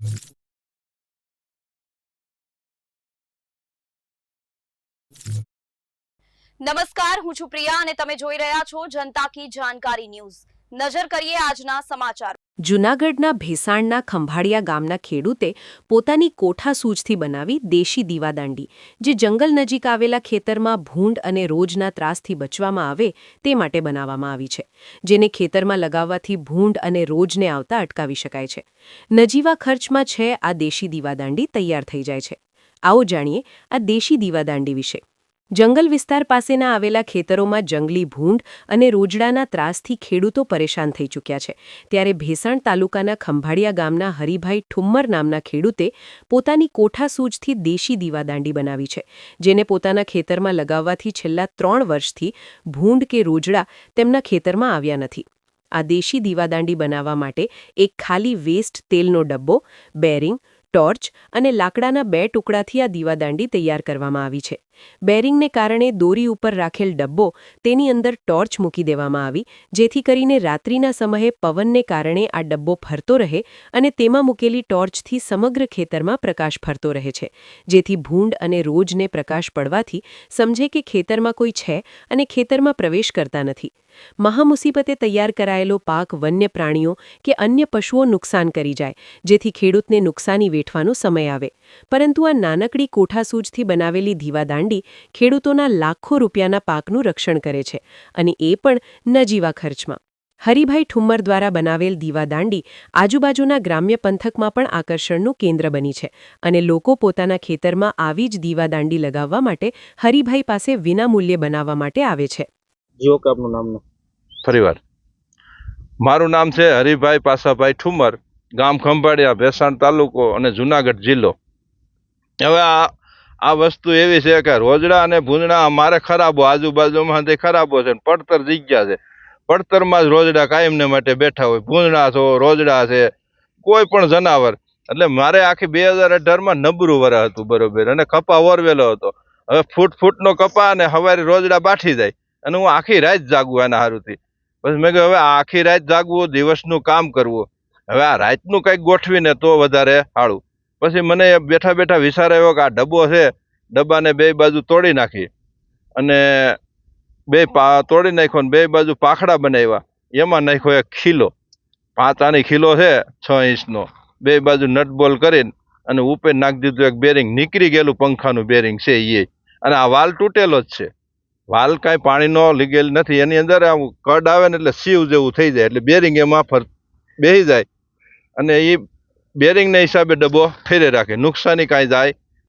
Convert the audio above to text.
નમસ્કાર, હું છું પ્રિયા અને તમે જોઈ રહ્યા છો જનતા કી જાણકારી ન્યૂઝ। નજર કરીએ આજના સમાચાર। જૂનાગઢના ભેસાણના ખંભાળિયા ગામના ખેડૂતે પોતાની કોઠાસૂઝથી બનાવી દેશી દીવાદાંડી, જે જંગલ નજીક આવેલા ખેતરમાં ભૂંડ અને રોજના ત્રાસથી બચવામાં આવે તે માટે બનાવવામાં આવી છે, જેને ખેતરમાં લગાવવાથી ભૂંડ અને રોજને આવતા અટકાવી શકાય છે। નજીવા ખર્ચમાં છે આ દેશી દીવાદાંડી તૈયાર થઈ જાય છે। આવો જાણીએ આ દેશી દીવાદાંડી વિશે। જંગલ વિસ્તાર પાસેના આવેલા ખેતરોમાં જંગલી ભૂંડ અને રોજડાના ત્રાસથી ખેડૂતો પરેશાન થઈ ચૂક્યા છે, ત્યારે ભેસાણ તાલુકાના ખંભાળિયા ગામના હરિભાઈ ઠુમ્મર નામના ખેડૂતે પોતાની કોઠાસૂઝથી દેશી દીવાદાંડી બનાવી છે, જેને પોતાના ખેતરમાં લગાવવાથી છેલ્લા 3 વર્ષથી ભૂંડ કે રોજડા તેમના ખેતરમાં આવ્યા નથી। આ દેશી દીવાદાંડી બનાવવા માટે એક ખાલી વેસ્ટ તેલનો ડબ્બો, બેરિંગ, ટોર્ચ અને લાકડાના 2 ટુકડાથી આ દીવાદાંડી તૈયાર કરવામાં આવી છે। બેરિંગને કારણે દોરી ઉપર રાખેલ ડબ્બો તેની અંદર ટોર્ચ મૂકી દેવામાં આવી, જેથી કરીને રાત્રિના સમયે પવનને કારણે આ ડબ્બો ફરતો રહે અને તેમાં મૂકેલી ટોર્ચથી સમગ્ર ખેતરમાં પ્રકાશ ફરતો રહે છે, જેથી ભૂંડ અને રોજને પ્રકાશ પડવાથી સમજે કે ખેતરમાં કોઈ છે અને ખેતરમાં પ્રવેશ કરતા નથી। મહામુસીબતે તૈયાર કરાયેલો પાક વન્ય પ્રાણીઓ કે અન્ય પશુઓ નુકસાન કરી જાય, જેથી ખેડૂતને નુકસાની વેઠવાનો સમય આવે। પરંતુ આ નાનકડી કોઠાસૂઝથી બનાવેલી દીવાદાંડી ખેડૂતોના લાખો રૂપિયાના પાકનું રક્ષણ કરે છે, અને એ પણ નજીવા ખર્ચમાં। હરિભાઈ ઠુમ્મર દ્વારા બનાવેલ દીવાદાંડી આજુબાજુના ગ્રામ્ય પંથકમાં પણ આકર્ષણનું કેન્દ્ર બની છે, અને લોકો પોતાના ખેતરમાં આવી જ દીવાદાંડી લગાવવા માટે હરિભાઈ પાસે વિનામૂલ્યે બનાવવા માટે આવે છે। જીઓ કે આપનું નામ ફરીવાર મારું નામ છે હરિભાઈ પાસાભાઈ ઠુમ્મર, ગામ ખંભાળિયા, ભેસાણ તાલુકો અને જૂનાગઢ જિલ્લો। હવે આ વસ્તુ એવી છે કે રોજડા અને ભૂંદડા અમારે ખરાબો આજુબાજુમાં ખરાબો છે, પડતર જગ્યા છે, પડતરમાં જ રોજડા કાયમને માટે બેઠા હોય, ભૂંદડા છો, રોજડા છે, કોઈ પણ જનાવર। એટલે મારે આખી 2018માં નબળું વરસ હતું, બરોબર, અને કપા ઓરવેલો હતો। હવે ફૂટનો કપા અને હવારે રોજડા બાઠી જાય અને હું આખી રાત જાગું એના હારુંથી। પછી મેં કહ્યું હવે આખી રાત જાગવું, દિવસનું કામ કરવું, હવે આ રાતનું કંઈક ગોઠવીને તો વધારે સારું। પછી મને બેઠા બેઠા વિચાર આવ્યો કે આ ડબ્બો છે, ડબ્બાને 2 બાજુ તોડી નાખી અને તોડી નાખ્યો ને 2 બાજુ પાખડા બનાવ્યા, એમાં નાખ્યો એક ખીલો, 5 આની ખીલો છે 6 ઇંચનો, 2 બાજુ નટ બોલ કરીને અને ઉપર નાખી દીધું એક બેરિંગ, નીકળી ગયેલું પંખાનું બેરિંગ છે એ, અને આ વાલ તૂટેલો જ છે, વાલ કાંઈ પાણીનો લીગેલ નથી, એની અંદર આમ કડ આવે ને એટલે સીવ જેવું થઈ જાય, એટલે બેરિંગ એમાં બેસી જાય અને એ બેરિંગના હિસાબે ડબ્બો ફેરે રાખે, નુકસાની કાંઈ જાય